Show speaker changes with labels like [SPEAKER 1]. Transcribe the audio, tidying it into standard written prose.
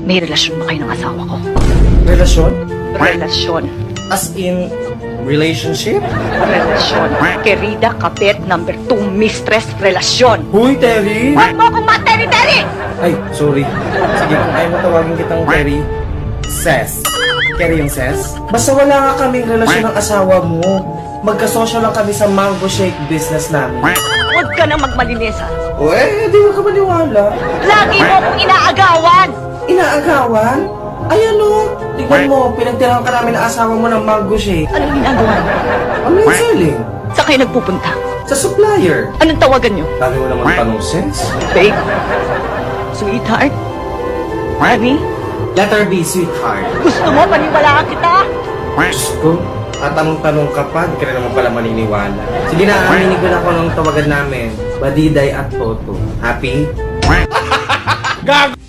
[SPEAKER 1] May relasyon ba kayo ng asawa ko?
[SPEAKER 2] Relasyon?
[SPEAKER 1] Relasyon.
[SPEAKER 2] As in, relationship?
[SPEAKER 1] Relasyon. Querida Kapit, number 2, mistress, relasyon.
[SPEAKER 2] Huy, Terry!
[SPEAKER 1] Huwag mo akong materi-teri!
[SPEAKER 2] Ay, sorry. Sige, kung ayaw mo tawagin kitang Terry, Ses. Kerry yung Ses? Basta wala nga kaming relasyon ng asawa mo. Magkasosyo lang kami sa mango shake business namin.
[SPEAKER 1] Huwag ka nang magmalinis, ha?
[SPEAKER 2] Uy, di mo ka maniwala.
[SPEAKER 1] Lagi mo akong inaagawan!
[SPEAKER 2] Inaagawan? Ay ano, tignan mo, pinagtirahan ka namin ng asawa mo ng mango shake.
[SPEAKER 1] Anong ginagawa mo?
[SPEAKER 2] Online selling.
[SPEAKER 1] Saan kayo nagpupunta?
[SPEAKER 2] Sa supplier.
[SPEAKER 1] Anong tawagan nyo?
[SPEAKER 2] Dami mo naman tanong, Ses.
[SPEAKER 1] Babe? Sweetheart? Honey?
[SPEAKER 2] Letter B, sweetheart.
[SPEAKER 1] Gusto mo paniwalaan kita?
[SPEAKER 2] Diyos ko, tanong-tanong ka pa, di ka na naman pala maniniwala. Sige na, aminin ko na ako ng tawagan namin. Badiday at Toto. Happy? Gag!